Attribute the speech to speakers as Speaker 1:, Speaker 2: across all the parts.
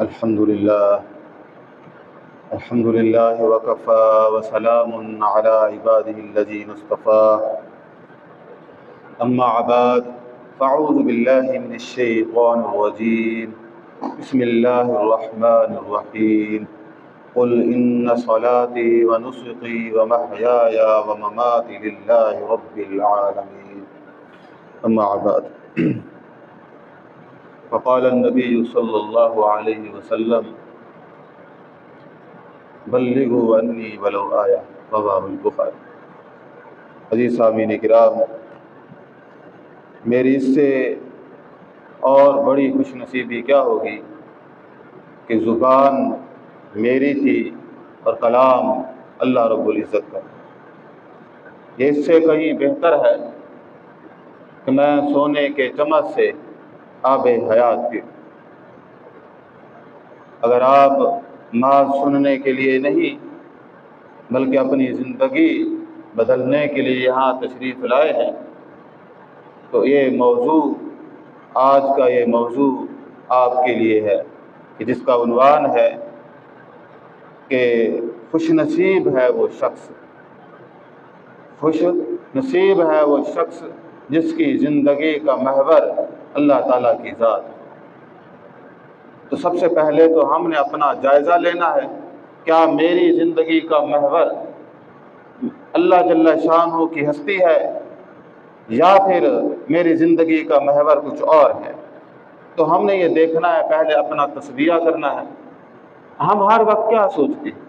Speaker 1: الحمد لله وكفى وسلام على عباده الذين اصطفى أما بعد فأعوذ بالله من الشيطان الرجيم بسم الله الرحمن الرحيم قل إن صلاتي ونسكي ومحياي ومماتي لله رب العالمين أما بعد فقال النبي صلى الله عليه وسلم بلغوا عني ولو آیہ رواه البخاری۔ عزیز سامعین کرام، میری اس سے اور بڑی خوش نصیبی کیا ہوگی کہ زبان میری تھی اور کلام اللہ رب العزت کا۔ یہ اس سے کہیں بہتر ہے کہ میں سونے کے چمچ سے آب حیات کی۔ اگر آپ ناز سننے کے لیے نہیں بلکہ اپنی زندگی بدلنے کے لیے یہاں تشریف لائے ہیں تو یہ موضوع، آج کا یہ موضوع آپ کے لیے ہے کہ جس کا عنوان ہے کہ خوش نصیب ہے وہ شخص، خوش نصیب ہے وہ شخص جس کی زندگی کا محور اللہ تعالیٰ کی ذات۔ تو سب سے پہلے تو ہم نے اپنا جائزہ لینا ہے، کیا میری زندگی کا محور اللہ جل شانہ کی ہستی ہے یا پھر میری زندگی کا محور کچھ اور ہے؟ تو ہم نے یہ دیکھنا ہے، پہلے اپنا تصفیہ کرنا ہے۔ ہم ہر وقت کیا سوچتے ہیں؟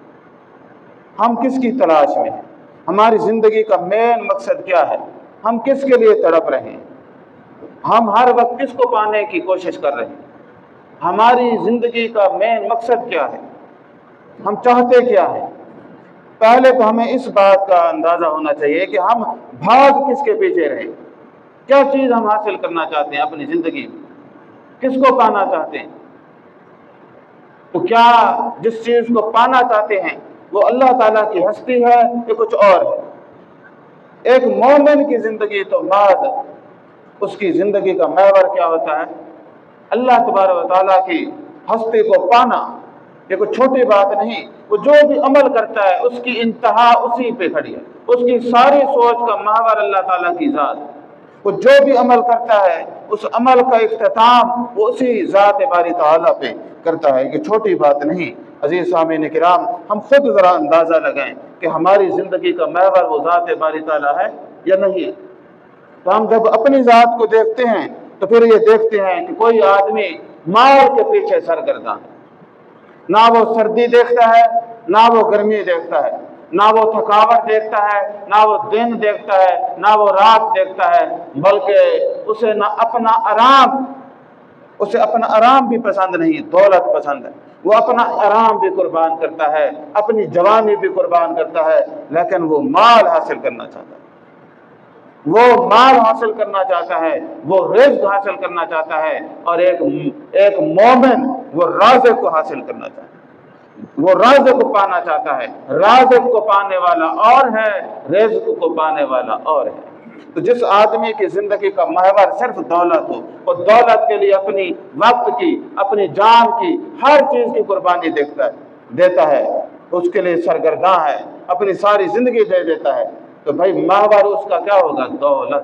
Speaker 1: ہم کس کی تلاش میں ہیں؟ ہماری زندگی کا مین مقصد کیا ہے؟ ہم کس کے لیے تڑپ رہے ہیں؟ ہم ہر وقت کس کو پانے کی کوشش کر رہے ہیں؟ ہماری زندگی کا مین مقصد کیا ہے؟ ہم چاہتے کیا ہے؟ پہلے تو ہمیں اس بات کا اندازہ ہونا چاہیے کہ ہم بھاگ کس کے پیچھے رہے، کیا چیز ہم حاصل کرنا چاہتے ہیں اپنی زندگی میں، کس کو پانا چاہتے ہیں؟ تو کیا جس چیز کو پانا چاہتے ہیں وہ اللہ تعالیٰ کی ہستی ہے یا کچھ اور ہے؟ ایک مومن کی زندگی تو بعض اس کی زندگی کا محور کیا ہوتا ہے؟ اللہ تبارک و تعالیٰ کی ہستی کو پانا۔ یہ کوئی چھوٹی بات نہیں، وہ جو بھی عمل کرتا ہے اس کی انتہا اسی پہ کھڑی ہے، اس کی ساری سوچ کا محور اللہ تعالیٰ کی ذات۔ وہ جو بھی عمل کرتا ہے اس عمل کا اختتام وہ اسی ذات باری تعالیٰ پہ کرتا ہے، کہ چھوٹی بات نہیں۔ عزیز سامعین کرام، ہم خود ذرا اندازہ لگائیں کہ ہماری زندگی کا محور وہ ذات باری تعالیٰ ہے یا نہیں ہے۔ تو ہم جب اپنی ذات کو دیکھتے ہیں تو پھر یہ دیکھتے ہیں کہ کوئی آدمی مال کے پیچھے سرگرداں ہے، نہ وہ سردی دیکھتا ہے نہ وہ گرمی دیکھتا ہے، نہ وہ تھکاوٹ دیکھتا ہے نہ وہ دن دیکھتا ہے نہ وہ رات دیکھتا ہے، بلکہ اسے اپنا آرام بھی پسند نہیں، دولت پسند ہے۔ وہ اپنا آرام بھی قربان کرتا ہے، اپنی جوانی بھی قربان کرتا ہے، لیکن وہ مال حاصل کرنا چاہتا ہے، وہ مال حاصل کرنا چاہتا ہے، وہ رزق حاصل کرنا چاہتا ہے۔ اور ایک مومن وہ رازق کو حاصل کرنا چاہتا ہے، وہ رازق کو پانا چاہتا ہے۔ رازق کو پانے والا اور ہے، رزق کو پانے والا اور ہے۔ تو جس آدمی کی زندگی کا محور صرف دولت ہو، وہ دولت کے لیے اپنی وقت کی، اپنی جان کی، ہر چیز کی قربانی دیتا ہے، اس کے لیے سرگرداں ہے، اپنی ساری زندگی دے دیتا ہے، تو بھائی محور اس کا کیا ہوگا؟ دولت۔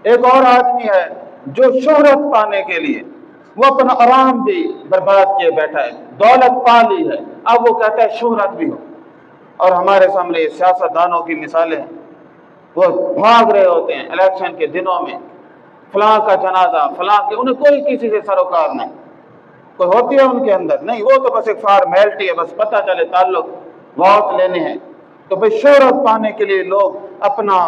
Speaker 1: ایک اور آدمی ہے جو شہرت پانے کے لیے وہ اپنا آرام بھی برباد کیے بیٹھا ہے، دولت پا لی ہے، اب وہ کہتا ہے شہرت بھی ہو۔ اور ہمارے سامنے سیاستدانوں کی مثالیں ہیں، وہ بھاگ رہے ہوتے ہیں الیکشن کے دنوں میں، فلاں کا جنازہ، فلاں کے، انہیں کوئی کسی سے سروکار نہیں، کوئی ہوتی ہے ان کے اندر نہیں، وہ تو بس ایک فارمیلٹی ہے، بس پتہ چلے تعلق ووٹ لینے ہیں۔ تو بھئی شہرت پانے کے لیے لوگ اپنا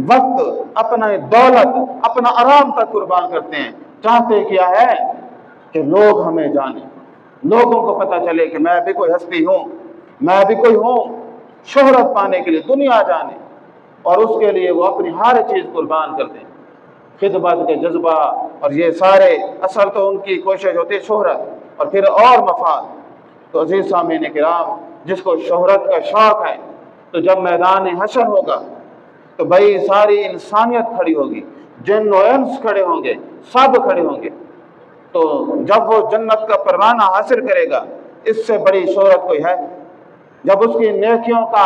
Speaker 1: وقت، اپنا دولت، اپنا آرام تک قربان کرتے ہیں۔ چاہتے کیا ہے کہ لوگ ہمیں جانیں، لوگوں کو پتہ چلے کہ میں بھی کوئی ہستی ہوں، میں بھی کوئی ہوں۔ شہرت پانے کے لیے دنیا جانے، اور اس کے لیے وہ اپنی ہر چیز قربان کرتے ہیں، خدمت کے جذبہ، اور یہ سارے اصل تو ان کی کوشش ہوتی ہے شہرت اور پھر اور مفاد۔ تو عزیز سامعین کرام، جس کو شہرت کا شوق ہے تو جب میدان حشر ہوگا تو بھائی ساری انسانیت کھڑی ہوگی، جن و انس کھڑے ہوں گے، سب کھڑے ہوں گے، تو تو جب وہ جنت کا پروانہ حاصل کرے گا اس سے بڑی شہرت کوئی ہے؟ جب اس کی نیکیوں کا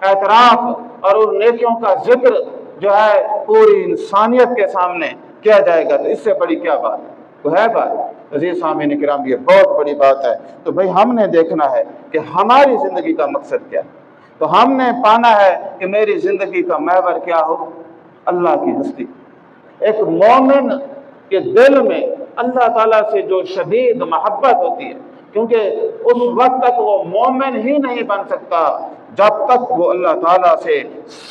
Speaker 1: اعتراف اور ان نیکیوں کا ذکر جو ہے پوری انسانیت کے سامنے کیا جائے گا تو اس سے بڑی کیا بات ہے؟ تو ہے بات عزیز سامعین کرام، یہ بہت بڑی بات ہے۔ تو بھئی ہم نے دیکھنا ہے کہ ہماری زندگی کا مقصد کیا ہے، تو ہم نے پانا ہے کہ میری زندگی کا محور کیا ہو؟ اللہ کی ہستی۔ ایک مومن کے دل میں اللہ تعالیٰ سے جو شدید محبت ہوتی ہے، کیونکہ اس وقت تک وہ مومن ہی نہیں بن سکتا جب تک وہ اللہ تعالیٰ سے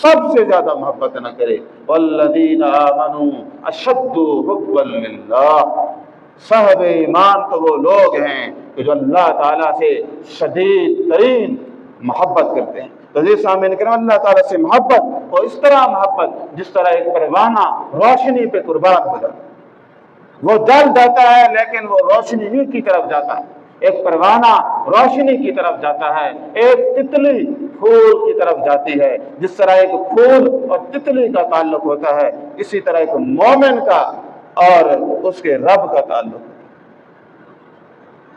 Speaker 1: سب سے زیادہ محبت نہ کرے۔ والذین آمنوا اشد حبا للہ، صاحب ایمان تو وہ لوگ ہیں کہ جو اللہ تعالیٰ سے شدید ترین محبت کرتے ہیں۔ تو عزیز سامعین کرام، اللہ تعالیٰ سے محبت وہ اس طرح محبت جس طرح ایک پروانہ روشنی پہ قربان ہو جاتا ہے، وہ جل جاتا ہے لیکن وہ روشنی ہی کی طرف جاتا ہے۔ ایک پروانہ روشنی کی طرف جاتا ہے، ایک تتلی پھول کی طرف جاتی ہے۔ جس طرح ایک پھول اور تتلی کا تعلق ہوتا ہے، اسی طرح ایک مومن کا اور اس کے رب کا تعلق،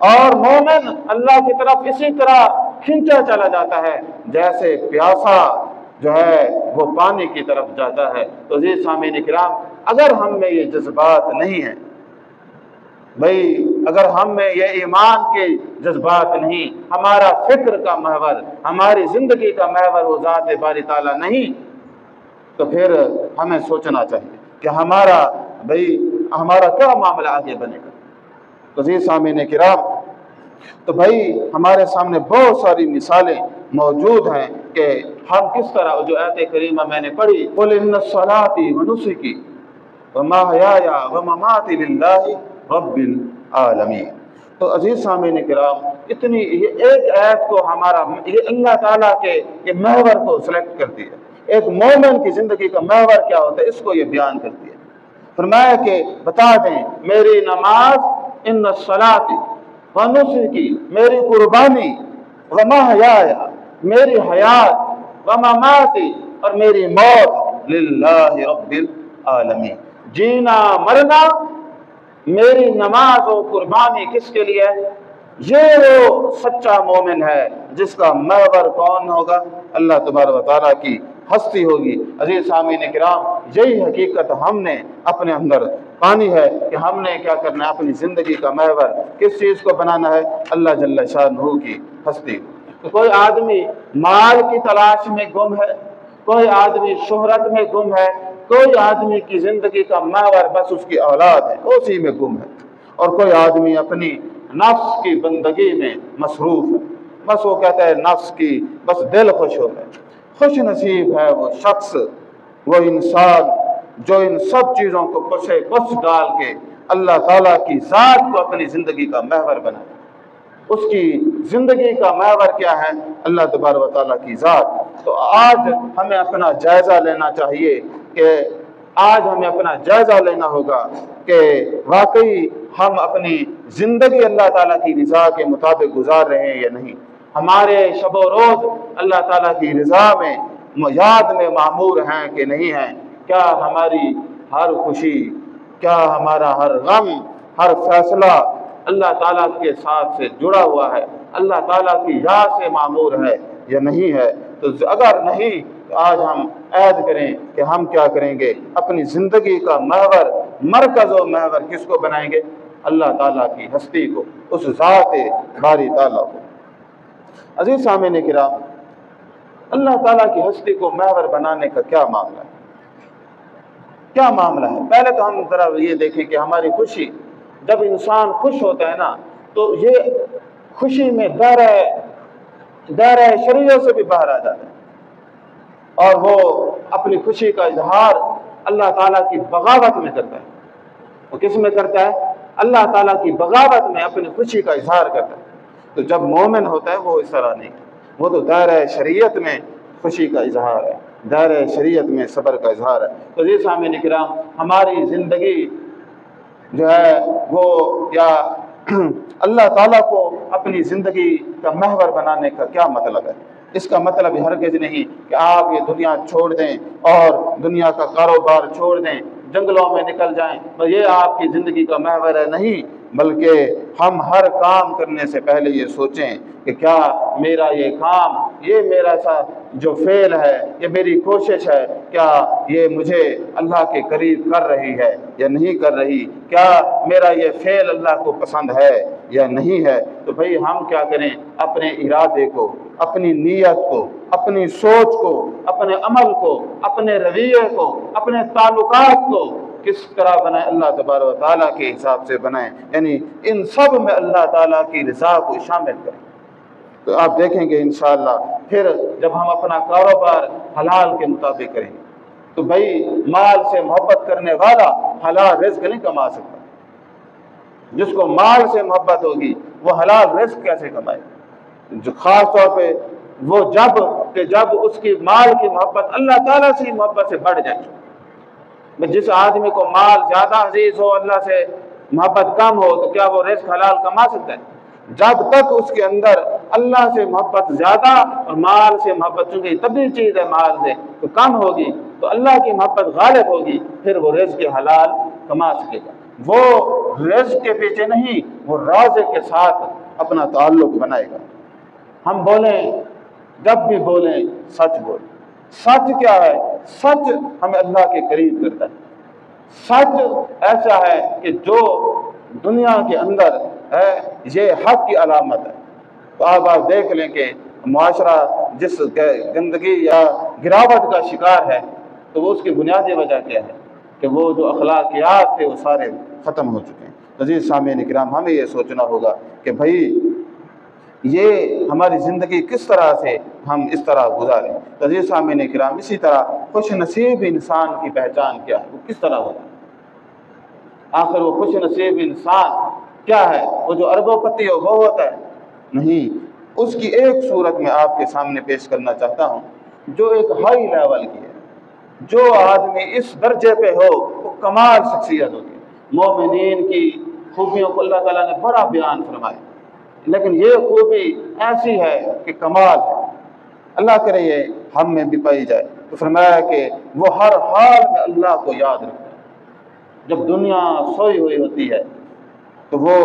Speaker 1: اور مومن اللہ کی طرف اسی طرح کھینچا چلا جاتا ہے جیسے پیاسا جو ہے وہ پانی کی طرف جاتا ہے۔ تو عزیز سامعین کرام، اگر ہم میں یہ جذبات نہیں ہیں، بھئی اگر ہم میں یہ ایمان کے جذبات نہیں، ہمارا فکر کا محور، ہماری زندگی کا محور وہ ذات باری تعالیٰ نہیں، تو پھر ہمیں سوچنا چاہیے کہ ہمارا کیا معاملہ آگے بنے گا۔ تو عزیز سامعین کرام، تو بھائی ہمارے سامنے بہت ساری مثالیں موجود ہیں کہ ہم کس طرح، جو آیت کریمہ میں نے پڑھی، قُلْ إِنَّ الصَّلَاةِ وَنُسُكِي وَمَحْيَايَ وَمَمَاتِي لِلَّهِ رَبِّ الْعَالَمِينَ۔ تو عزیز سامعین کرام، اتنی یہ ایک آیت کو یہ اللہ تعالیٰ کے محور کو سلیکٹ کرتی ہے۔ ایک مومن کی زندگی کا محور کیا ہوتا ہے اس کو یہ بیان کرتی ہے۔ فرمایا کہ بتا دیں میری نماز، ان الصلاۃ ونسکی میری قربانی، ومحیایا میری حیات، ومماتی اور میری موت، للہ رب العالمین، جینا مرنا میری نماز و قربانی کس کے لیے؟ یہ وہ سچا مومن ہے جس کا محور کون ہوگا؟ اللہ تبارک و تعالیٰ کی ہستی ہوگی۔ عزیز سامعین کرام، یہی حقیقت ہم نے اپنے اندر پانی ہے کہ ہم نے کیا کرنا ہے، اپنی زندگی کا محور کس چیز کو بنانا ہے؟ اللہ جل شانہ کی ہستی۔ کوئی آدمی مال کی تلاش میں گم ہے، کوئی آدمی شہرت میں گم ہے، کوئی آدمی کی زندگی کا محور بس اس کی اولاد ہے، اسی میں گم ہے، اور کوئی آدمی اپنی نفس کی بندگی میں مصروف ہے، بس وہ کہتا ہے نفس کی بس دل خوش ہو گئے۔ خوش نصیب ہے وہ شخص، وہ انسان جو ان سب چیزوں کو پسے پس ڈال کے اللہ تعالیٰ کی ذات کو اپنی زندگی کا محور بنائے۔ اس کی زندگی کا محور کیا ہے؟ اللہ تبارک و تعالیٰ کی ذات۔ تو آج ہمیں اپنا جائزہ لینا چاہیے ہوگا کہ واقعی ہم اپنی زندگی اللہ تعالیٰ کی رضا کے مطابق گزار رہے ہیں یا نہیں۔ ہمارے شب و روز اللہ تعالیٰ کی رضا میں یاد میں معمور ہیں کہ نہیں ہیں؟ کیا ہماری ہر خوشی، کیا ہمارا ہر غم، ہر فیصلہ اللہ تعالیٰ کے ساتھ سے جڑا ہوا ہے، اللہ تعالیٰ کی یاد سے معمور ہے یا نہیں ہے؟ تو اگر نہیں تو آج ہم عہد کریں کہ ہم کیا کریں گے، اپنی زندگی کا محور، مرکز و محور کس کو بنائیں گے؟ اللہ تعالیٰ کی ہستی کو، اس ذات باری تعالیٰ کو۔ عزیز سامعین کرام، اللہ تعالیٰ کی ہستی کو محور بنانے کا کیا معاملہ ہے؟ کیا معاملہ ہے؟ پہلے تو ہم ذرا یہ دیکھیں کہ ہماری خوشی، جب انسان خوش ہوتا ہے نا تو یہ خوشی میں دائرہ شریعت سے بھی باہر آ جاتا ہے، اور وہ اپنی خوشی کا اظہار اللہ تعالیٰ کی بغاوت میں کرتا ہے۔ وہ کس میں کرتا ہے؟ اللہ تعالیٰ کی بغاوت میں اپنی خوشی کا اظہار کرتا ہے۔ تو جب مومن ہوتا ہے وہ اس طرح نہیں، وہ تو دائرہ شریعت میں خوشی کا اظہار ہے، دائرہ شریعت میں صبر کا اظہار ہے۔ تو یہ سامعین کرام، ہماری زندگی جو ہے وہ یا اللہ تعالیٰ کو اپنی زندگی کا محور بنانے کا کیا مطلب ہے؟ اس کا مطلب ہرگز نہیں کہ آپ یہ دنیا چھوڑ دیں اور دنیا کا کاروبار چھوڑ دیں، جنگلوں میں نکل جائیں، بس یہ آپ کی زندگی کا محور ہے، نہیں، بلکہ ہم ہر کام کرنے سے پہلے یہ سوچیں کہ کیا میرا یہ کام، یہ میرا سا جو فعل ہے، یہ میری کوشش ہے، کیا یہ مجھے اللہ کے قریب کر رہی ہے یا نہیں کر رہی، کیا میرا یہ فعل اللہ کو پسند ہے یا نہیں ہے۔ تو بھئی ہم کیا کریں، اپنے ارادے کو، اپنی نیت کو، اپنی سوچ کو، اپنے عمل کو، اپنے رویے کو، اپنے تعلقات کو کس طرح بنائیں، اللہ تبارک و تعالیٰ کے حساب سے بنائیں، یعنی ان سب میں اللہ تعالیٰ کی رضا کو شامل کریں۔ تو آپ دیکھیں گے انشاءاللہ پھر جب ہم اپنا کاروبار حلال کے مطابق کریں گے تو بھئی مال سے محبت کرنے والا حلال رزق نہیں کما سکتا۔ جس کو مال سے محبت ہوگی وہ حلال رزق کیسے کمائے؟ جو خاص طور پہ وہ جب اس کی مال کی محبت اللہ تعالیٰ سے محبت سے بڑھ جائے۔ جس آدمی کو مال زیادہ عزیز ہو، اللہ سے محبت کم ہو، تو کیا وہ رزق حلال کما سکتا ہے؟ جب تک اس کے اندر اللہ سے محبت زیادہ اور مال سے محبت، چونکہ طبیعی چیز ہے مال سے تو کم ہوگی، تو اللہ کی محبت غالب ہوگی، پھر وہ رزق حلال کما سکے گا۔ وہ رزق کے پیچھے نہیں، وہ رازق کے ساتھ اپنا تعلق بنائے گا۔ ہم بولیں، جب بھی بولیں سچ بولیں۔ سچ کیا ہے؟ سچ ہمیں اللہ کے قریب کرتا ہے۔ سچ ایسا ہے کہ جو دنیا کے اندر ہے، یہ حق کی علامت ہے۔ تو آپ دیکھ لیں کہ معاشرہ جس گندگی یا گراوٹ کا شکار ہے تو وہ اس کی بنیادی وجہ کیا ہے کہ وہ جو اخلاقیات تھے وہ سارے ختم ہو چکے ہیں۔ عزیز سامعین کرام، ہمیں یہ سوچنا ہوگا کہ بھائی یہ ہماری زندگی کس طرح سے ہم اس طرح گزاریں۔ عزیز سامعین کرام، اسی طرح خوش نصیب انسان کی پہچان کیا ہے، وہ کس طرح ہوتا ہے؟ آخر وہ خوش نصیب انسان کیا ہے؟ وہ جو اربوں پتی ہو وہ ہوتا ہے؟ نہیں، اس کی ایک صورت میں آپ کے سامنے پیش کرنا چاہتا ہوں جو ایک ہائی لیول کی ہے۔ جو آدمی اس درجے پہ ہو وہ کمال شخصیت ہوتی ہے۔ مومنین کی خوبیوں کو اللہ تعالیٰ نے بڑا بیان فرمایا، لیکن یہ خوبی ایسی ہے کہ کمال ہے، اللہ کرے یہ ہم میں بھی پائی جائے۔ تو فرمایا کہ وہ ہر حال میں اللہ کو یاد رکھتا ہے۔ جب دنیا سوئی ہوئی ہوتی ہے تو وہ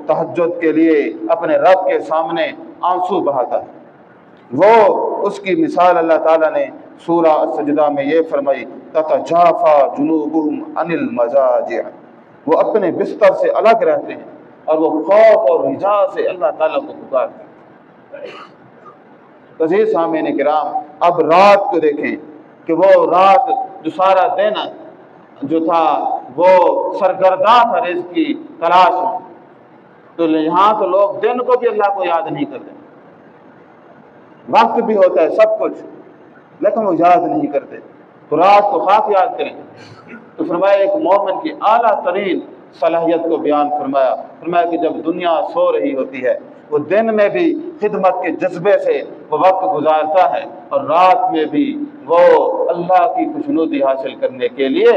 Speaker 1: تہجد کے لیے اپنے رب کے سامنے آنسو بہاتا ہے۔ وہ اس کی مثال اللہ تعالیٰ نے سورہ السجدہ میں یہ فرمائی، تتجافا جنوبہم عن المضاجع، وہ اپنے بستر سے الگ رہتے ہیں اور وہ خوف اور رجا سے اللہ تعالیٰ کو پکارتے ہیں۔ عزیز سامعین کرام، اب رات کو دیکھیں کہ وہ رات جو سارا دن جو تھا وہ سرگرداں تھا رزق کی تلاش میں، تو یہاں تو لوگ دن کو بھی اللہ کو یاد نہیں کرتے، وقت بھی ہوتا ہے سب کچھ لیکن وہ یاد نہیں کرتے، تو رات کو خاص یاد کریں۔ تو فرمایا ایک مومن کی اعلیٰ ترین صلاحیت کو بیان فرمایا کہ جب دنیا سو رہی ہوتی ہے وہ دن میں بھی خدمت کے جذبے سے وہ وقت گزارتا ہے اور رات میں بھی وہ اللہ کی خوشنودی حاصل کرنے کے لیے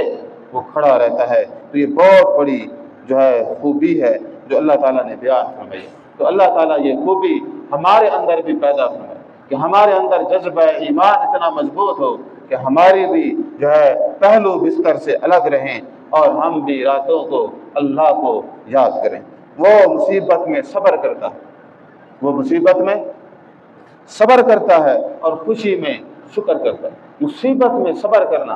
Speaker 1: وہ کھڑا رہتا ہے۔ تو یہ بہت بڑی جو ہے خوبی ہے جو اللہ تعالیٰ نے بیان فرمائی۔ تو اللہ تعالیٰ یہ خوبی ہمارے اندر بھی پیدا فرمائے کہ ہمارے اندر جذبہ ایمان اتنا مضبوط ہو کہ ہماری بھی جو ہے پہلو بستر سے الگ رہیں اور ہم بھی راتوں کو اللہ کو یاد کریں۔ وہ مصیبت میں صبر کرتا ہے، وہ مصیبت میں صبر کرتا ہے اور خوشی میں شکر کرتا ہے۔ مصیبت میں صبر کرنا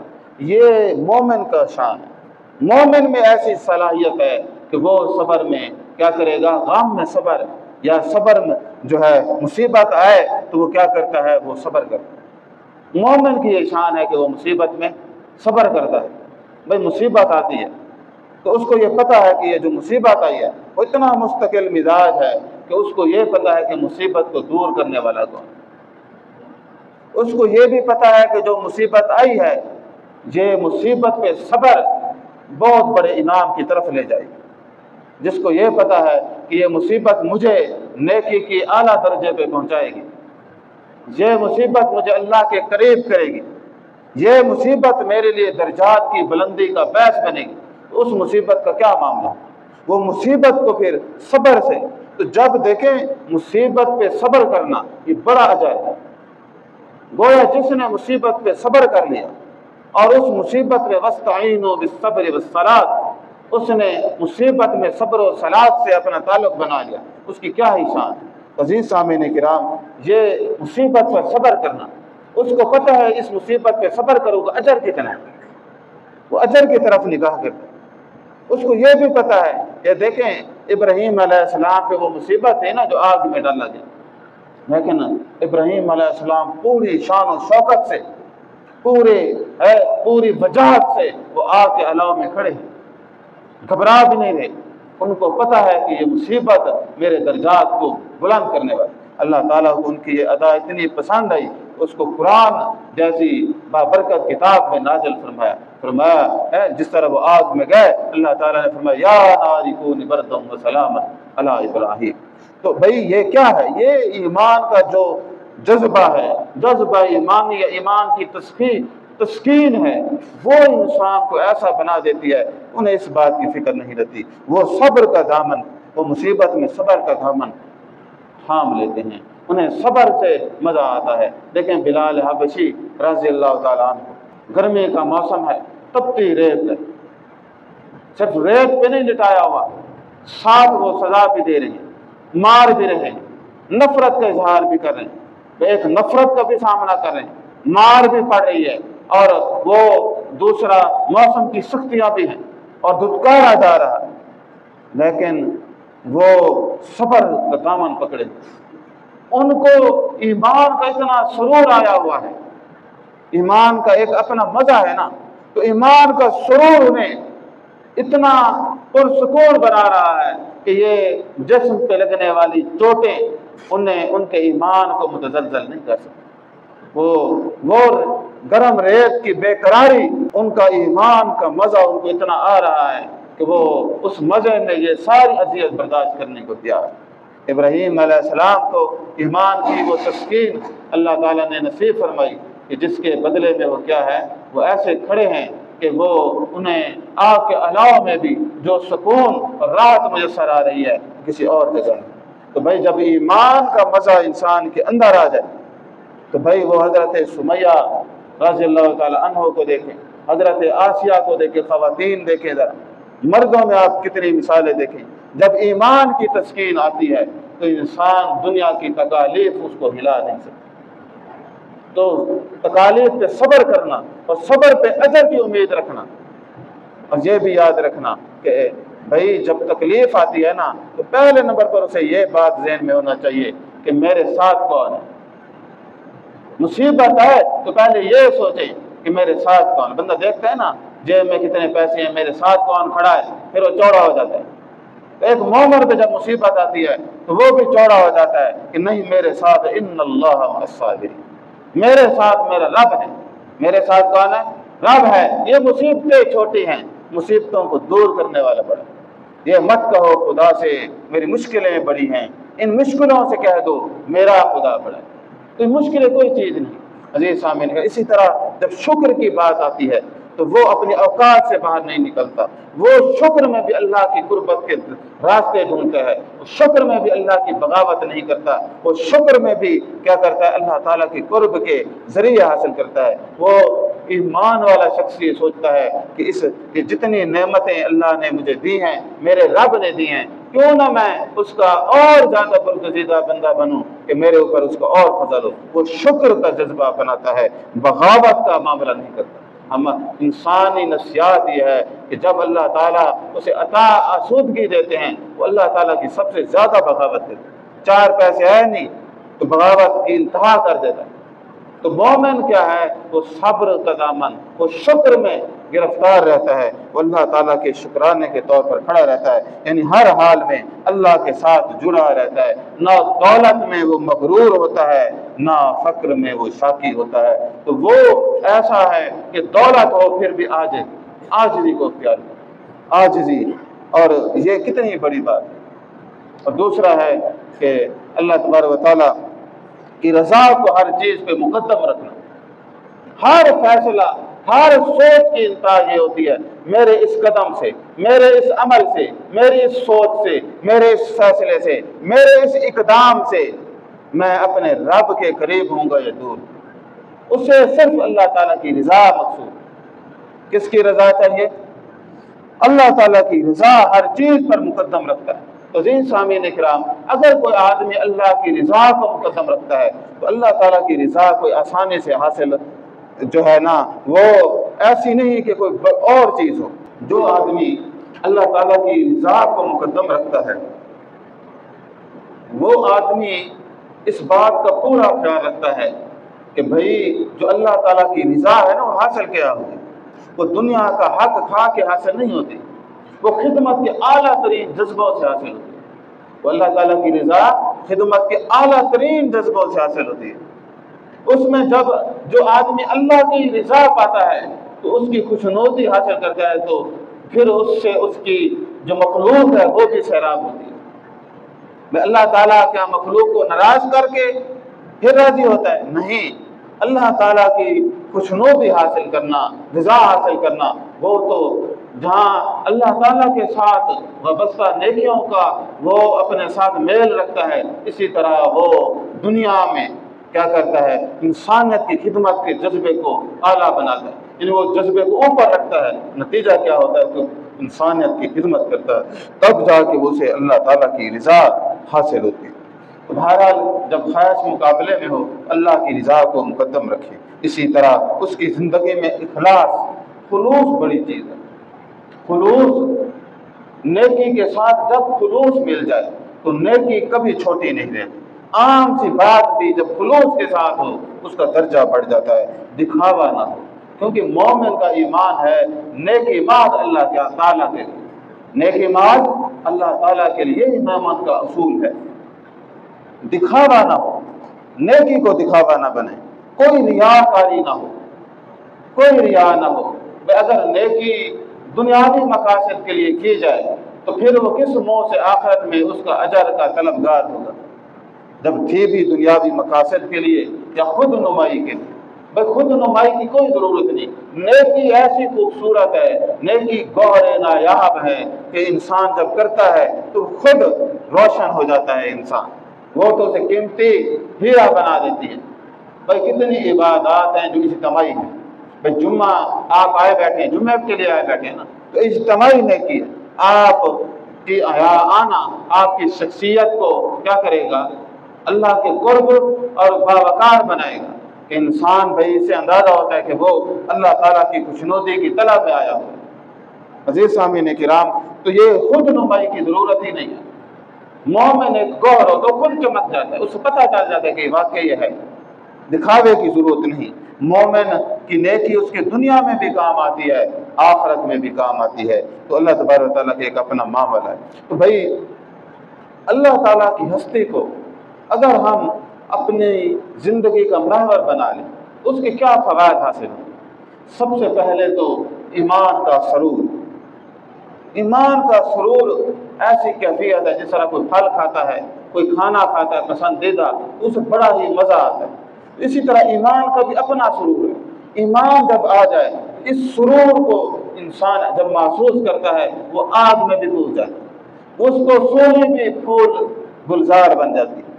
Speaker 1: یہ مومن کا شان ہے۔ مومن میں ایسی صلاحیت ہے کہ وہ صبر میں کیا کرے گا، غم میں صبر یا صبر میں جو ہے مصیبت آئے تو وہ کیا کرتا ہے، وہ صبر کرتا ہے۔ مومن کی یہ شان ہے کہ وہ مصیبت میں صبر کرتا ہے۔ بھئی مصیبت آتی ہے تو اس کو یہ پتہ ہے کہ یہ جو مصیبت آئی ہے وہ اتنا مستقل مزاج ہے کہ اس کو یہ پتہ ہے کہ مصیبت کو دور کرنے والا کون، اس کو یہ بھی پتہ ہے کہ جو مصیبت آئی ہے یہ مصیبت پہ صبر بہت بڑے انعام کی طرف لے جائے گی۔ جس کو یہ پتہ ہے کہ یہ مصیبت مجھے نیکی کی اعلیٰ درجے پہ پہنچائے گی، یہ مصیبت مجھے اللہ کے قریب کرے گی، یہ مصیبت میرے لیے درجات کی بلندی کا باعث بنے گی، تو اس مصیبت کا کیا معاملہ، وہ مصیبت کو پھر صبر سے، تو جب دیکھیں مصیبت پہ صبر کرنا یہ بڑا اجر ہے۔ گویا جس نے مصیبت پہ صبر کر لیا اور اس مصیبت میں وستعینوا بالصبر والصلاۃ، اس نے مصیبت میں صبر و صلاۃ سے اپنا تعلق بنا لیا، اس کی کیا ہی شان ہے۔ عزیز سامعین کرام، یہ مصیبت پر صبر کرنا، اس کو پتہ ہے اس مصیبت پہ صبر کروں گا اجر کتنا ہے، وہ اجر کی طرف نگاہ کرتا ہے۔ اس کو یہ بھی پتہ ہے کہ دیکھیں ابراہیم علیہ السلام پہ وہ مصیبت ہے نا جو آگ میں ڈالا گیا، لیکن ابراہیم علیہ السلام پوری شان و شوکت سے، پوری وجاہت سے وہ آگ کے الاؤ میں کھڑے ہیں، گھبرا بھی نہیں رہے۔ ان کو پتہ ہے کہ یہ مصیبت میرے درجات کو بلند کرنے والی۔ اللہ تعالیٰ کو ان کی یہ ادا اتنی پسند آئی، اس کو قرآن جیسی بابرکت کتاب میں نازل فرمایا جس طرح وہ آگ میں گئے، اللہ تعالیٰ نے فرمایا یا نار کونی بردا وسلاما علی ابراہیم۔ تو بھئی یہ کیا ہے؟ یہ ایمان کا جو جذبہ ہے، جذبہ ایمانی یا ایمان کی تسکین ہے، وہ انسان کو ایسا بنا دیتی ہے، انہیں اس بات کی فکر نہیں رہتی، وہ صبر کا دامن، وہ مصیبت میں صبر کا دامن تھام لیتے ہیں، انہیں صبر سے مزہ آتا ہے۔ دیکھیں بلال حبشی رضی اللہ تعالیٰ عنہ، گرمی کا موسم ہے، تپتی ریت ہے، صرف ریت پہ نہیں لٹایا ہوا، ساتھ وہ سزا بھی دے رہے ہیں، مار بھی رہے ہیں، نفرت کا اظہار بھی کر رہے ہیں، ایک نفرت کا بھی سامنا کر رہے ہیں، مار بھی پڑ رہی ہے، اور وہ دوسرا موسم کی سختیاں بھی ہیں اور دھتکارا جا رہا ہے، لیکن وہ صبر کا دامن پکڑے، ان کو ایمان کا اتنا سرور آیا ہوا ہے، ایمان کا ایک اپنا مزہ ہے نا، تو ایمان کا سرور انہیں اتنا پرسکون بنا رہا ہے کہ یہ جسم پہ لگنے والی چوٹیں ان کے ایمان کو متزلزل نہیں کر سکتی۔ وہ گرم ریت کی بے قراری، ان کا ایمان کا مزہ ان کو اتنا آ رہا ہے کہ وہ اس مزے میں یہ ساری اذیت برداشت کرنے کو تیار ہے۔ ابراہیم علیہ السلام کو ایمان کی وہ تسکین اللہ تعالیٰ نے نصیب فرمائی کہ جس کے بدلے میں وہ کیا ہے، وہ ایسے کھڑے ہیں کہ وہ انہیں آگ کے الاؤ میں بھی جو سکون اور راحت میسر آ رہی ہے کسی اور جگہ ہے۔ تو بھائی جب ایمان کا مزہ انسان کے اندر آ جائے تو بھائی وہ حضرت سمیہ رضی اللہ تعالیٰ عنہ کو دیکھیں، حضرت آسیہ کو دیکھیں، خواتین دیکھیں، ذرا مردوں میں آپ کتنی مثالیں دیکھیں، جب ایمان کی تسکین آتی ہے تو انسان دنیا کی تکالیف اس کو ہلا نہیں سکتا۔ تو تکالیف پہ صبر کرنا اور صبر پہ اجر کی امید رکھنا، اور یہ بھی یاد رکھنا کہ بھائی جب تکلیف آتی ہے نا تو پہلے نمبر پر اسے یہ بات ذہن میں ہونا چاہیے کہ میرے ساتھ کون ہے۔ مصیبت ہے تو پہلے یہ سوچیں کہ میرے ساتھ کون۔ بندہ دیکھتا ہے نا جیب میں کتنے پیسے ہیں، میرے ساتھ کون کھڑا ہے، پھر وہ چوڑا ہو جاتا ہے۔ تو ایک مومن پہ جب مصیبت آتی ہے تو وہ بھی چوڑا ہو جاتا ہے کہ نہیں، میرے ساتھ ان اللہ مع الصابرین، میرے ساتھ میرا رب ہے۔ میرے ساتھ کون ہے؟ رب ہے۔ یہ مصیبتیں چھوٹی ہیں، مصیبتوں کو دور کرنے والا بڑا۔ یہ مت کہو خدا سے میری مشکلیں بڑی ہیں، ان مشکلوں سے کہہ دو میرا خدا بڑا ہے۔ تو مشکلیں کوئی چیز نہیں عزیز سامعین۔ اسی طرح جب شکر کی بات آتی ہے تو وہ اپنی اوقات سے باہر نہیں نکلتا، وہ شکر میں بھی اللہ کی قربت کے راستے ڈھونڈتا ہے، وہ شکر میں بھی اللہ کی بغاوت نہیں کرتا، وہ شکر میں بھی کیا کرتا ہے، اللہ تعالیٰ کی قرب کے ذریعے حاصل کرتا ہے۔ وہ ایمان والا شخص یہ سوچتا ہے کہ جتنی نعمتیں اللہ نے مجھے دی ہیں، میرے رب نے دی ہیں، کیوں نہ میں اس کا اور زیادہ برگزیدہ بندہ بنوں کہ میرے اوپر اس کا اور فضل ہو۔ وہ شکر کا جذبہ اپناتا ہے، بغاوت کا معاملہ نہیں کرتا۔ ہم انسانی نفسیات یہ ہے کہ جب اللہ تعالیٰ اسے عطا آسودگی دیتے ہیں وہ اللہ تعالیٰ کی سب سے زیادہ بغاوت دیتے ہیں۔ 4 پیسے ہے نہیں تو بغاوت کی انتہا کر دیتا ہے۔ تو مومن کیا ہے، وہ صبر کا دامن، وہ شکر میں گرفتار رہتا ہے، وہ اللہ تعالیٰ کے شکرانے کے طور پر کھڑا رہتا ہے، یعنی ہر حال میں اللہ کے ساتھ جڑا رہتا ہے۔ نہ دولت میں وہ مغرور ہوتا ہے، نہ فقر میں وہ شاکی ہوتا ہے۔ تو وہ ایسا ہے کہ دولت ہو پھر بھی عاجزی کو اختیار کرے، عاجزی، اور یہ کتنی بڑی بات ہے۔ اور دوسرا ہے کہ اللہ تبارک و تعالیٰ کی رضا کو ہر چیز پہ مقدم رکھنا۔ ہر فیصلہ، ہر سوچ کی انتہا یہ ہوتی ہے میرے اس قدم سے، میرے اس عمل سے، میری اس سوچ سے، میرے اس فیصلے سے، میرے اس اقدام سے میں اپنے رب کے قریب ہوں گا یا دور۔ اس سے صرف اللہ تعالیٰ کی رضا مقصود۔ کس کی رضا چاہیے؟ اللہ تعالیٰ کی رضا ہر چیز پر مقدم رکھتا ہے۔ تو عزیز سامعین کرام، اگر کوئی آدمی اللہ کی رضا کو مقدم رکھتا ہے تو اللہ تعالیٰ کی رضا کوئی آسانی سے حاصل جو ہے نا وہ ایسی نہیں کہ کوئی اور چیز ہو۔ جو آدمی اللہ تعالیٰ کی رضا کو مقدم رکھتا ہے وہ آدمی اس بات کا پورا خیال رکھتا ہے کہ بھئی جو اللہ تعالیٰ کی رضا ہے نا وہ حاصل کیا ہوگی، وہ دنیا کا حق کھا کے حاصل نہیں ہوتی، وہ خدمت کے اعلیٰ ترین جذبوں سے حاصل ہوتی ہے۔ وہ اللہ تعالیٰ کی رضا خدمت کے اعلیٰ ترین جذبوں سے حاصل ہوتی ہے۔ اس میں جب جو آدمی اللہ کی رضا پاتا ہے تو اس کی خوشنودی حاصل کرتا ہے تو پھر اس سے اس کی جو مخلوق ہے وہ بھی سیراب ہوتی ہے۔ میں اللہ تعالیٰ کیا مخلوق کو ناراض کر کے پھر راضی ہوتا ہے؟ نہیں، اللہ تعالیٰ کی خوشنودی حاصل کرنا، رضا حاصل کرنا، وہ تو جہاں اللہ تعالیٰ کے ساتھ وابستہ نیکیوں کا وہ اپنے ساتھ میل رکھتا ہے، اسی طرح وہ دنیا میں کیا کرتا ہے؟ انسانیت کی خدمت کے جذبے کو اعلیٰ بناتا ہے، یعنی وہ جذبے کو اوپر رکھتا ہے۔ نتیجہ کیا ہوتا ہے؟ تو انسانیت کی خدمت کرتا ہے، تب جا کے اسے اللہ تعالیٰ کی رضا حاصل ہوتی ہے۔ تو بہرحال جب خواہش مقابلے میں ہو اللہ کی رضا کو مقدم رکھے۔ اسی طرح اس کی زندگی میں اخلاص، خلوص بڑی چیز ہے۔ خلوص، نیکی کے ساتھ جب خلوص مل جائے تو نیکی کبھی چھوٹی نہیں رہتی۔ عام سی بات بھی جب خلوص کے ساتھ ہو اس کا درجہ بڑھ جاتا ہے، دکھاوا نہ ہو، کیونکہ مومن کا ایمان ہے نیکی محض اللہ تعالیٰ کے لیے، نیکی محض اللہ تعالیٰ کے لیے ہی مومن کا اصول ہے۔ دکھاوا نہ ہو، نیکی کو دکھاوا نہ بنے، کوئی ریاکاری نہ ہو، کوئی ریا نہ ہو۔ اگر نیکی دنیاوی مقاصد کے لیے کی جائے تو پھر وہ کس منہ سے آخرت میں اس کا اجر کا طلبگار ہوگا؟ جب تھی بھی دنیاوی مقاصد کے لیے یا خود نمائی کے لیے، بھائی خود نمائی کی کوئی ضرورت نہیں۔ نیکی ایسی خوبصورت ہے، نیکی گوہر نایاب ہے کہ انسان جب کرتا ہے تو خود روشن ہو جاتا ہے انسان، وہ تو اسے قیمتی ہیرا بنا دیتی ہے۔ بھائی کتنی عبادات ہیں جو اجتماعی ہیں۔ بھائی جمعہ آپ آئے بیٹھے ہیں، جمعہ کے لیے آئے بیٹھے ہیں نا، تو اجتماعی نیکی ہے۔ آپ کی آنا آپ کی شخصیت کو کیا کرے گا؟ اللہ کے قرب اور باوقار بنائے گا کہ انسان بھائی سے اندازہ ہوتا ہے کہ وہ اللہ تعالیٰ کی خوشنودی کی طلب میں آیا ہوا۔ عزیز سامعین کرام، تو یہ خود نمائی کی ضرورت ہی نہیں ہے۔ مومن ایک گوہر ہو تو خود چمک جاتا ہے، اس کو پتہ چل جاتا ہے کہ واقعی یہ ہے، دکھاوے کی ضرورت نہیں۔ مومن کی نیکی اس کے دنیا میں بھی کام آتی ہے، آخرت میں بھی کام آتی ہے۔ تو اللہ تبارک و تعالیٰ کا ایک اپنا معاملہ ہے۔ تو بھائی اللہ تعالیٰ کی ہستی کو اگر ہم اپنی زندگی کا محور بنا لیں تو اس کے کیا فوائد حاصل ہیں؟ سب سے پہلے تو ایمان کا سرور۔ ایمان کا سرور ایسی کیفیت ہے جس طرح کوئی پھل کھاتا ہے، کوئی کھانا کھاتا ہے پسندیدہ، اسے بڑا ہی مزہ آتا ہے۔ اسی طرح ایمان کا بھی اپنا سرور ہے۔ ایمان جب آ جائے اس سرور کو انسان جب محسوس کرتا ہے وہ آگ میں بھی ڈوب جاتا ہے، اس کو سونے میں پھول گلزار بن جاتی ہے،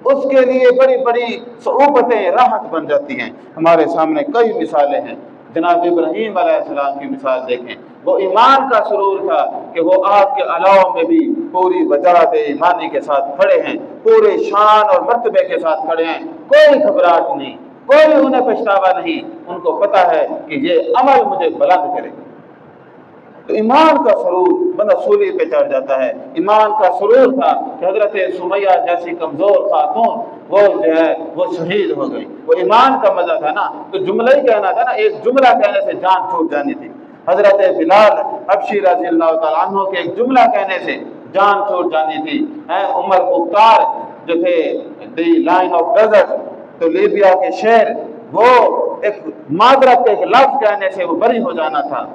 Speaker 1: اس کے لیے بڑی بڑی صعوبتیں راحت بن جاتی ہیں۔ ہمارے سامنے کئی مثالیں ہیں۔ جناب ابراہیم علیہ السلام کی مثال دیکھیں، وہ ایمان کا سرور تھا کہ وہ آگ کے علاوہ میں بھی پوری وجاہت ایمانی کے ساتھ کھڑے ہیں، پورے شان اور مرتبے کے ساتھ کھڑے ہیں، کوئی گھبراہٹ نہیں، کوئی انہیں پچھتاوا نہیں، ان کو پتہ ہے کہ یہ عمل مجھے بلند کرے گا۔ تو ایمان کا سرور بندہ سولی پہ چڑھ جاتا ہے۔ ایمان کا سرور تھا کہ حضرت سمیہ جیسی کمزور خاتون وہ جو ہے وہ شہید ہو گئی، وہ ایمان کا مزہ تھا نا، تو جملہ ہی کہنا تھا نا، ایک جملہ کہنے سے جان چھوٹ جانی تھی۔ حضرت بلال حبشی رضی اللہ تعالیٰ عنہ کے ایک جملہ کہنے سے جان چھوٹ جانی تھی۔ عمر بختار جو تھے دی لائن آف ڈیزرٹ، تو لیبیا کے شہر، وہ ایک معذرت کے ایک لفظ کہنے سے وہ بری ہو جانا تھا۔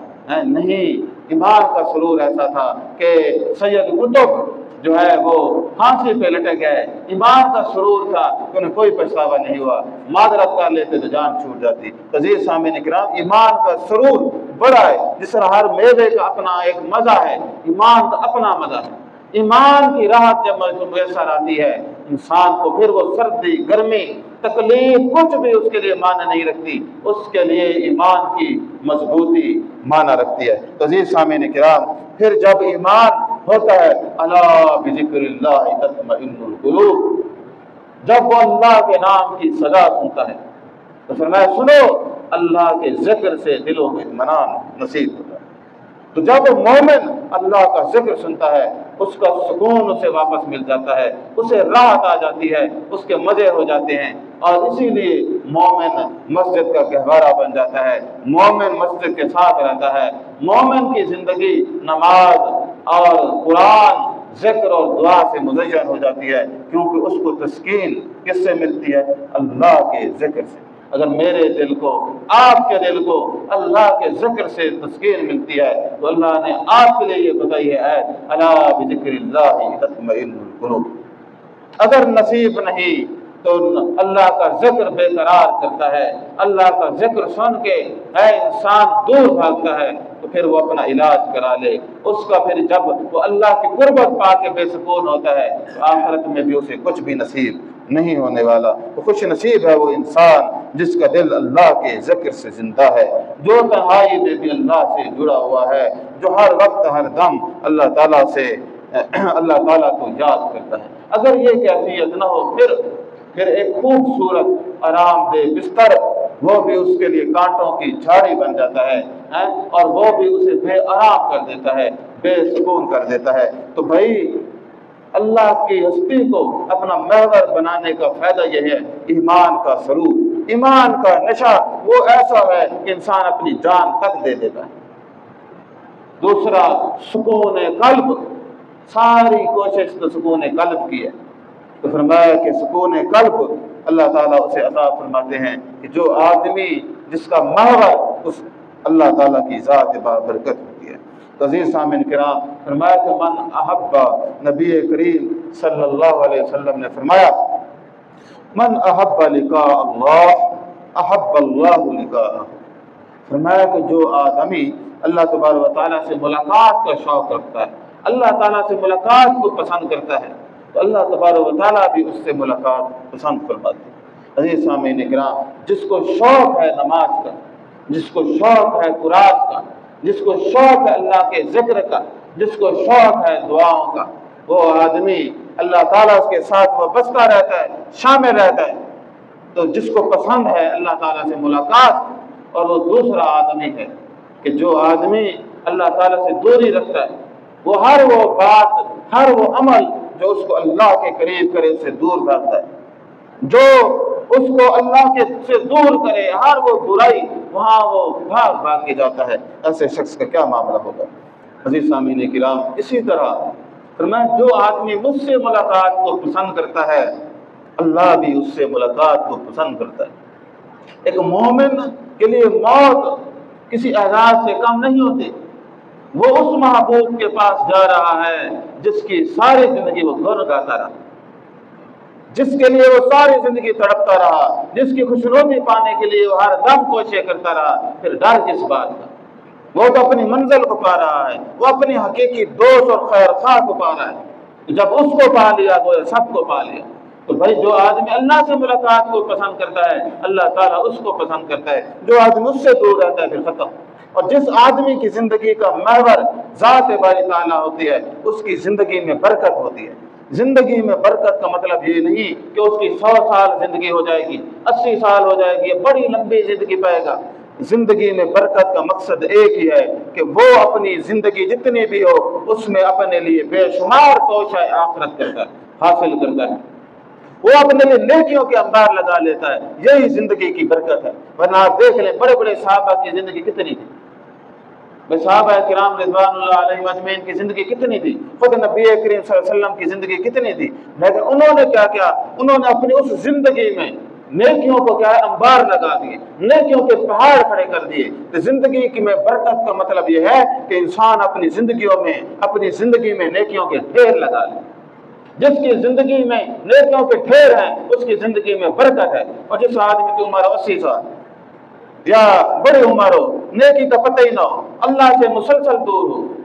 Speaker 1: نہیں، ایمان کا سرور ایسا تھا کہ سید قطب جو ہے وہ پھانسی پہ لٹک گئے، ایمان کا سرور تھا کہ انہیں کوئی پچھتاوا نہیں ہوا، معذرت کر لیتے تو جان چھوٹ جاتی۔ عزیز سامعین کرام، ایمان کا سرور بڑا ہے، جس طرح ہر میوے کا اپنا ایک مزہ ہے، ایمان کا اپنا مزہ ہے۔ ایمان کی راحت جب میسر آتی ہے انسان کو پھر وہ سردی گرمی تکلیف کچھ بھی اس کے لیے معنی نہیں رکھتی، اس کے لیے ایمان کی مضبوطی معنی رکھتی ہے۔ تو عزیز سامعین کرام، پھر جب ایمان ہوتا ہے الا بذکر اللہ تطمئن القلوب، جب وہ اللہ کے نام کی صدا سنتا ہے تو فرمایا سنو اللہ کے ذکر سے دلوں میں اطمینان نصیب ہوتا ہے۔ تو جب مومن اللہ کا ذکر سنتا ہے اس کا سکون اسے واپس مل جاتا ہے، اسے راحت آ جاتی ہے، اس کے مزے ہو جاتے ہیں، اور اسی لیے مومن مسجد کا گہوارہ بن جاتا ہے، مومن مسجد کے ساتھ رہتا ہے، مومن کی زندگی نماز اور قرآن ذکر اور دعا سے مزین ہو جاتی ہے، کیونکہ اس کو تسکین کس سے ملتی ہے؟ اللہ کے ذکر سے۔ اگر میرے دل کو، آپ کے دل کو اللہ کے ذکر سے تسکین ملتی ہے تو اللہ نے آپ کے لیے یہ بتائی ہے آیت الا بذکر اللہ تطمئن القلوب۔ اگر نصیب نہیں تو اللہ کا ذکر بے قرار کرتا ہے، اللہ کا ذکر سن کے ہے انسان دور بھاگتا ہے، تو پھر وہ اپنا علاج کرا لے، اس کا پھر جب وہ اللہ کی قربت پا کے بے سکون ہوتا ہے تو آخرت میں بھی اسے کچھ بھی نصیب نہیں ہونے والا۔ تو خوش نصیب ہے وہ انسان جس کا دل اللہ کے ذکر سے زندہ ہے، جو تنہائی میں بھی اللہ سے جڑا ہوا ہے، جو ہر وقت ہر دم اللہ تعالیٰ سے اللہ تعالیٰ کو یاد کرتا ہے۔ اگر یہ کیفیت نہ ہو پھر ایک خوبصورت آرام دہ بستر وہ بھی اس کے لیے کانٹوں کی جھاڑی بن جاتا ہے، اور وہ بھی اسے بے آرام کر دیتا ہے، بے سکون کر دیتا ہے۔ تو بھائی اللہ کی ہستی کو اپنا محور بنانے کا فائدہ یہ ہے ایمان کا سرور، ایمان کا نشہ وہ ایسا ہے کہ انسان اپنی جان تک دے دیتا ہے۔ دوسرا سکون قلب، ساری کوشش تو سکون قلب کی ہے، تو فرمایا کہ سکون قلب اللہ تعالیٰ اسے عطا فرماتے ہیں کہ جو آدمی جس کا محور اس اللہ تعالیٰ کی ذات بابرکت ہوتی ہے۔ تو عزیز سامعین کرام، فرمایا کہ من احب، نبی کریم صلی اللہ علیہ وسلم نے فرمایا من احب لقاء اللہ احب اللہ لقاءہ، فرمایا کہ جو آدمی اللہ تبارک و تعالیٰ سے ملاقات کا شوق رکھتا ہے، اللہ تعالیٰ سے ملاقات کو پسند کرتا ہے، تو اللہ تبارک و تعالیٰ بھی اس سے ملاقات پسند فرماتے ہیں۔ عزیز سامعین کرام، جس کو شوق ہے نماز کا، جس کو شوق ہے قرآن کا، جس کو شوق ہے اللہ کے ذکر کا، جس کو شوق ہے دعاؤں کا، وہ آدمی اللہ تعالیٰ اس کے ساتھ وابستہ رہتا ہے، شامل رہتا ہے۔ تو جس کو پسند ہے اللہ تعالیٰ سے ملاقات، اور وہ دوسرا آدمی ہے کہ جو آدمی اللہ تعالیٰ سے دوری رکھتا ہے، وہ ہر وہ بات، ہر وہ عمل جو اس کو اللہ کے قریب کرے سے دور بھاگتا ہے، جو اس کو اللہ کے سے دور کرے، ہر وہ برائی وہاں وہ بھاگ کے جاتا ہے۔ ایسے شخص کا کیا معاملہ ہوگا؟ عزیز سامعین کرام، اسی طرح فرمایا جو آدمی مجھ سے ملاقات کو پسند کرتا ہے اللہ بھی اس سے ملاقات کو پسند کرتا ہے۔ ایک مومن کے لیے موت کسی اعزاز سے کم نہیں ہوتی، وہ اس محبوب کے پاس جا رہا ہے جس کی ساری زندگی وہ گن گاتا رہا، جس کے لیے وہ ساری زندگی تڑپتا رہا، جس کی خوشنودی پانے کے لیے وہ ہر دم کوشش کرتا رہا، پھر ڈر کس بات کا؟ وہ تو اپنی منزل کو پا رہا ہے، وہ اپنی حقیقی دوست اور خیر خواہ کو پا رہا ہے۔ جب اس کو پا لیا تو سب کو پا لیا۔ تو بھائی جو آدمی اللہ سے ملاقات کو پسند کرتا ہے اللہ تعالیٰ اس کو پسند کرتا ہے، جو آدمی اس سے دور رہتا ہے پھر ختم۔ اور جس آدمی کی زندگی کا محور ذات باری تعالیٰ ہوتی ہے اس کی زندگی میں برکت ہوتی ہے۔ زندگی میں برکت کا مطلب یہ نہیں کہ اس کی 100 سال زندگی ہو جائے گی، 80 سال ہو جائے گی، بڑی لمبی زندگی پائے گا۔ زندگی میں برکت کا مقصد ایک ہی ہے کہ وہ اپنی زندگی جتنی بھی ہو اس میں اپنے لیے بے شمار توشہ آخرت کرتا ہے، حاصل کرتا ہے، وہ اپنے لیے نیکیوں کے انبار لگا لیتا ہے۔ یہی زندگی کی برکت ہے۔ ورنہ آپ دیکھ لیں بڑے بڑے صحابہ کی زندگی کتنی تھی، صحابہ کرام رضوان اللہ علیہم اجمعین کی زندگی کتنی تھی، خود نبی کریم صلی اللہ علیہ وسلم کی زندگی کتنی تھی، لیکن انہوں نے کیا کیا؟ انہوں نے اپنی اس زندگی میں نیکیوں کو کیا ہے انبار لگا دیے، نیکیوں کے پہاڑ کھڑے کر دیے۔ تو زندگی کی میں برکت کا مطلب یہ ہے کہ انسان اپنی زندگی میں نیکیوں کے ڈھیر لگا لے۔ جس کی زندگی میں نیکیوں کے ڈھیر ہیں اس کی زندگی میں برکت ہے۔ اور جس آدمی کی عمر 80 سال یا بڑی عمر ہو، نیکی کا پتہ ہی نہ ہو، اللہ سے مسلسل دور ہو،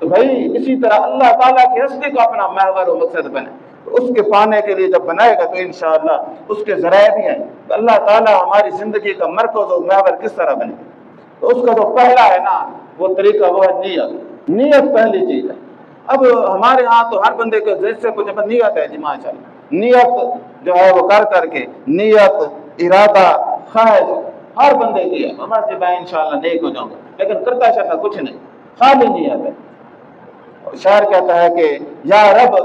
Speaker 1: تو بھائی اسی طرح اللہ تعالیٰ کی ہستی کو اپنا محور و مقصد بنے، تو اس کے پانے کے لیے جب بنائے گا تو انشاءاللہ اس کے ذرائع بھی ہیں۔ تو اللہ تعالیٰ ہماری زندگی کا مرکز و محور کس طرح بنے، تو اس کا جو پہلا ہے نا وہ طریقہ وہ ہے نیت۔ نیت پہلی چیز ہے۔ اب ہمارے ہاں تو ہر بندے کے جیسے کچھ نیت ہے جی ماشاءاللہ، نیت جو ہے وہ کر کے نیت، ارادہ، خواہش ہر بندے کی ہے، ہمارے میں انشاءاللہ نیک ہو جاؤں گا، لیکن کرتا شرطا کچھ نہیں، خالی نیت ہے۔ شاعر کہتا ہے کہ یا رب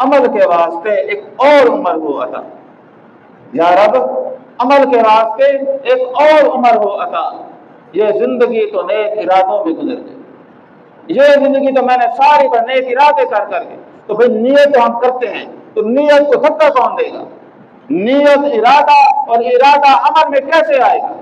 Speaker 1: عمل کے واسطے ایک اور عمر ہو عطا، یا رب عمل کے واسطے ایک اور عمر ہو عطا، یہ زندگی تو نیک ارادوں میں گزر گئی، یہ زندگی تو میں نے ساری پر نیک ارادے کر کے، تو پھر نیت ہم کرتے ہیں تو نیت کو دھکا کون دے گا؟ نیت ارادہ اور ارادہ عمل میں کیسے آئے گا؟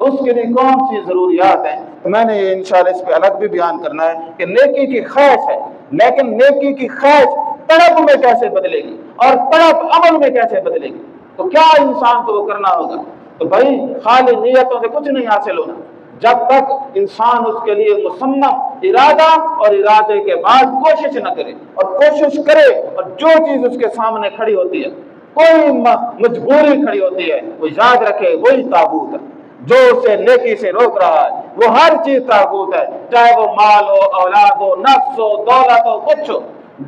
Speaker 1: اس کے لیے کون سی ضروریات ہیں؟ تو میں نے یہ انشاءاللہ اس پہ الگ بھی بیان کرنا ہے کہ نیکی کی خواہش ہے، لیکن نیکی کی خواہش طلب میں کیسے بدلے گی اور طلب عمل میں کیسے بدلے گی؟ تو کیا انسان کو وہ کرنا ہوگا؟ تو بھائی خالی نیتوں سے کچھ نہیں حاصل ہونا جب تک انسان اس کے لیے مصمم ارادہ اور ارادے کے بعد کوشش نہ کرے، اور کوشش کرے اور جو چیز اس کے سامنے کھڑی ہوتی ہے، کوئی مجبوری کھڑی ہوتی ہے، وہ یاد رکھے وہی تابوت ہے جو اسے نیکی سے روک رہا ہے، وہ ہر چیز تابوت ہے، چاہے وہ مال ہو، اولاد ہو، نفس ہو، دولت ہو، کچھ ہو،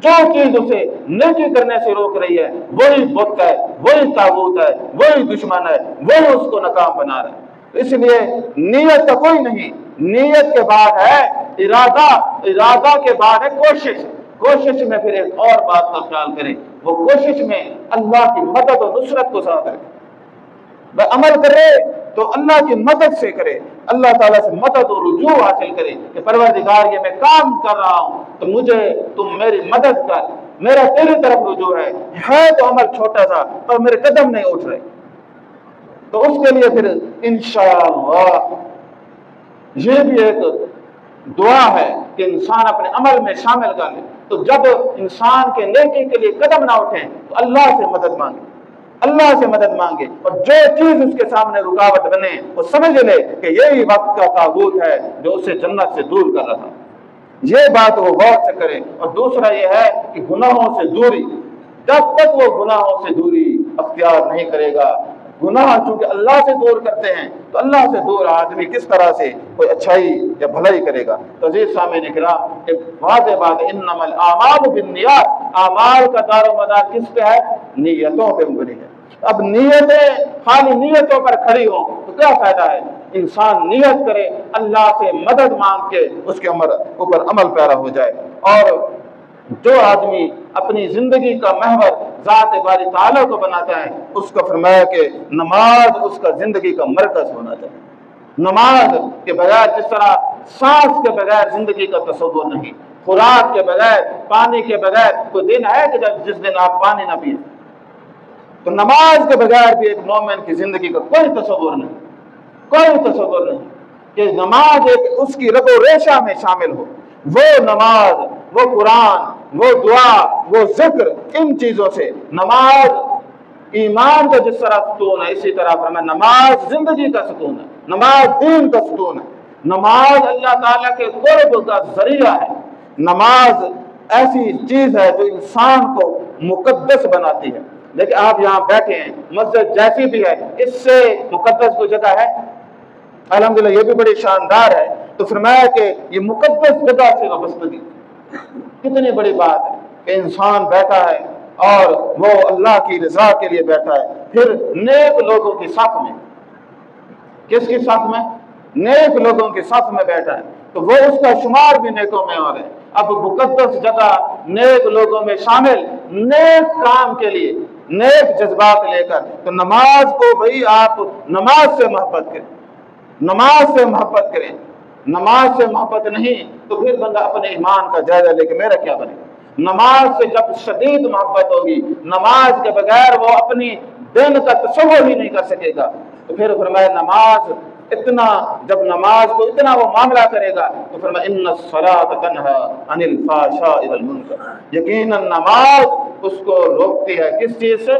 Speaker 1: جو چیز اسے نیکی کرنے سے روک رہی ہے وہی بت ہے، وہی تابوت ہے، وہی دشمن ہے، وہی اس کو ناکام بنا رہا ہے۔ اس لیے نیت کا کوئی نہیں، نیت کے بعد ہے ارادہ، ارادہ کے بعد ہے کوشش، کوشش میں پھر ایک اور بات کا خیال کریں، وہ کوشش میں اللہ کی مدد اور نصرت کو ساتھ رکھیں۔ عمل کرے تو اللہ کی مدد سے کرے، اللہ تعالیٰ سے مدد اور رجوع حاصل کرے کہ پروردگار یہ میں کام کر رہا ہوں تو مجھے تم میری مدد کر، میرا تیری طرف رجوع ہے تو عمل چھوٹا سا پر میرے قدم نہیں اٹھ رہے، تو اس کے لیے پھر انشاءاللہ یہ بھی ایک دعا ہے کہ انسان اپنے عمل میں شامل کر لے۔ تو جب انسان کے نیکی کے لیے قدم نہ اٹھیں تو اللہ سے مدد مانگے، اللہ سے مدد مانگے، اور جو چیز اس کے سامنے رکاوٹ بنے وہ سمجھ لے کہ یہی وقت کا تابوت ہے جو اسے جنت سے دور کر رہا، یہ بات وہ غور سے کرے۔ اور دوسرا یہ ہے کہ گناہوں سے دوری، جب تک وہ گناہوں سے دوری اختیار نہیں کرے گا، گناہ چونکہ اللہ سے دور کرتے ہیں تو اللہ سے دور آدمی کس طرح سے کوئی اچھائی یا بھلائی کرے گا؟ تو عزیز سامعین کرام، ایک واضح بات ہے انما الاعمال بالنیات، اعمال کا دار و مدار کس پہ ہے؟ نیتوں پہ مبنی ہے۔ اب نیتیں خالی نیتوں پر کھڑی ہوں تو کیا فائدہ ہے؟ انسان نیت کرے، اللہ سے مدد مانگ کے اس کے اوپر عمل پیرا ہو جائے۔ اور جو آدمی اپنی زندگی کا محور ذات باری تعالیٰ کو بناتا ہے اس کو فرمایا کہ نماز اس کا زندگی کا مرکز ہونا چاہیے۔ نماز کے بغیر، جس طرح سانس کے بغیر زندگی کا تصور نہیں، خوراک کے بغیر، پانی کے بغیر کوئی دن ہے کہ جس دن آپ پانی نہ پیئیں، تو نماز کے بغیر بھی ایک مومن کی زندگی کا کوئی تصور نہیں، کوئی تصور نہیں کہ نماز ایک اس کی رگ و ریشہ میں شامل ہو۔ وہ نماز، وہ قرآن، وہ دعا، وہ ذکر، ان چیزوں سے نماز ایمان کا جس طرح ستون ہے اسی طرح فرمایا نماز زندگی کا ستون ہے، نماز دین کا ستون ہے، نماز اللہ تعالیٰ کے قرب کا ذریعہ ہے، نماز ایسی چیز ہے جو انسان کو مقدس بناتی ہے۔ لیکن آپ یہاں بیٹھے ہیں، مسجد جیسی بھی ہے، اس سے مقدس کوئی جگہ ہے؟ الحمدللہ یہ بھی بڑی شاندار ہے۔ تو فرمایا کہ یہ مقدس جگہ سے وابستگی کتنی بڑی بات ہے کہ انسان بیٹھا ہے اور وہ اللہ کی رضا کے لیے بیٹھا ہے، پھر نیک لوگوں کی صف میں، کس کی صف میں؟ نیک لوگوں کی صف میں بیٹھا ہے، تو وہ اس کا شمار بھی نیکوں میں اور ہے۔ اب مقدس جگہ نیک لوگوں میں شامل، نیک کام کے لیے، نیک جذبات لے کر، تو نماز کو بھئی آپ نماز سے محبت کریں، نماز سے محبت کریں۔ نماز سے محبت نہیں تو پھر بندہ اپنے ایمان کا جائزہ لے کے میرا کیا بنے گا؟ نماز سے جب شدید محبت ہوگی، نماز کے بغیر وہ اپنی دن کا تصور ہی نہیں کر سکے گا، تو پھر فرمایا نماز اتنا، جب نماز کو اتنا وہ معاملہ کرے گا تو فرمایا ان الصلاۃ تنہی عن الفحشاء والمنکر، یقیناً نماز اس کو روکتی ہے کس چیز سے؟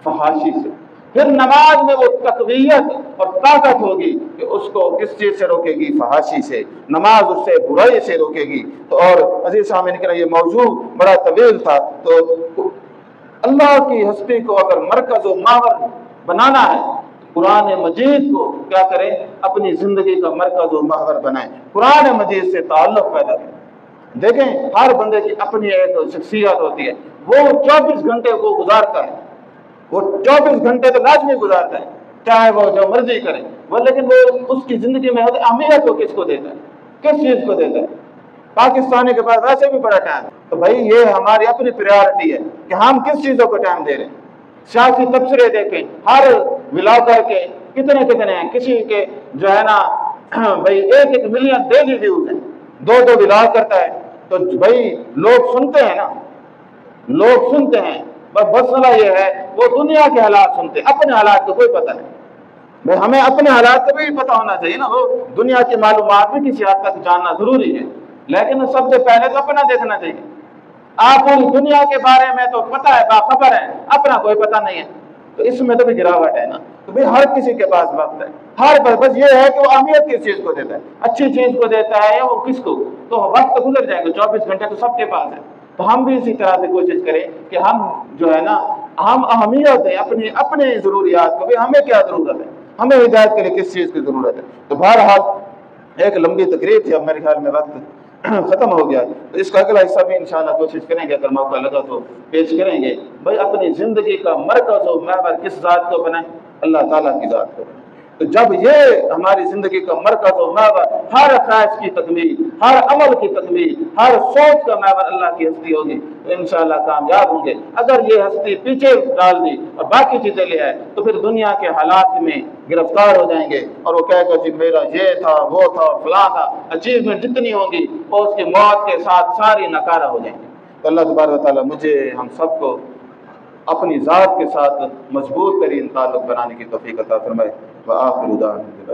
Speaker 1: فحاشی سے، پھر نماز میں وہ تقویت اور طاقت ہوگی کہ اس کو کس چیز سے روکے گی؟ فحاشی سے۔ نماز اس سے برائی سے روکے گی۔ تو اور عزیز سامعین کرام، یہ موضوع بڑا طویل تھا، تو اللہ کی ہستی کو اگر مرکز و محور بنانا ہے، قرآن مجید کو کیا کریں؟ اپنی زندگی کا مرکز و محور بنائیں، قرآن مجید سے تعلق پیدا کریں۔ دیکھیں، ہر بندے کی اپنی ایک شخصیت ہوتی ہے، وہ 24 گھنٹے کو گزارتا ہے، وہ 24 گھنٹے تو لازمی گزارتا ہے، چاہے وہ جو مرضی کرے وہ، لیکن وہ اس کی زندگی میں اہمیت کو کس کو دیتا ہے؟ کس چیز کو دیتا ہے؟ پاکستانی کے پاس ویسے بھی بڑا ٹائم ہے، تو بھائی یہ ہماری اپنی پریارٹی ہے کہ ہم کس چیزوں کو ٹائم دے رہے ہیں۔ سیاسی تبصرے دیکھیں، ہر ولاگر کے کتنے ہیں، کسی کے جو ہے نا بھائی 1 ملین ڈیلی ویوز ہیں، 2 ولاگ کرتا ہے، تو بھائی لوگ سنتے ہیں نا، لوگ سنتے ہیں، بس مسئلہ یہ ہے وہ دنیا کے حالات سنتے ہیں، اپنے حالات کو کوئی پتہ نہیں۔ بھائی ہمیں اپنے حالات کا بھی پتہ ہونا چاہیے نا، وہ دنیا کی معلومات بھی کسی حد تک جاننا ضروری ہے، لیکن سب سے پہلے تو اپنا دیکھنا چاہیے۔ آپ پوری دنیا کے بارے میں تو پتہ ہے، باخبر ہے، اپنا کوئی پتہ نہیں ہے، تو اس میں تو بھی گراوٹ ہے نا۔ تو بھائی ہر کسی کے پاس وقت ہے، ہر بس یہ ہے کہ وہ اہمیت کس چیز کو دیتا ہے، اچھی چیز کو دیتا ہے یا وہ کس کو، تو وقت تو گزر جائے گا، 24 گھنٹے تو سب کے پاس ہے۔ تو ہم بھی اسی طرح سے کوشش کریں کہ ہم جو ہے نا، ہم اہمیت دیں اپنی ضروریات کو بھی، ہمیں کیا ضرورت ہے، ہمیں ہدایت کے لیے کس چیز کی ضرورت ہے۔ تو بہرحال ایک لمبی تقریر تھی، اب میرے خیال میں وقت ختم ہو گیا، تو اس کا اگلا حصہ بھی انشاءاللہ کوشش کریں گے، اگر موقع لگا تو پیش کریں گے۔ بھائی اپنی زندگی کا مرکز و محور کس ذات کو بنائیں؟ اللہ تعالیٰ کی ذات کو بنائیں۔ تو جب یہ ہماری زندگی کا مرکز و محور، ہر خواہش کی تکمیل، ہر عمل کی تکمیل، ہر سوچ کا محور اللہ کی ہستی ہوگی، تو انشاءاللہ کامیاب ہوں گے۔ اگر یہ ہستی پیچھے ڈال دی اور باقی چیزیں لے آئے تو پھر دنیا کے حالات میں گرفتار ہو جائیں گے، اور وہ کہے گا جی میرا یہ تھا، وہ تھا، فلاں تھا، اچیومنٹ جتنی ہوگی اور اس کی موت کے ساتھ ساری ناکارہ ہو جائیں گے۔ تو اللہ تبارک و تعالیٰ مجھے ہم سب کو اپنی ذات کے ساتھ مضبوط ترین تعلق بنانے کی توفیق عطا فرمائے۔ وآخر دعوانا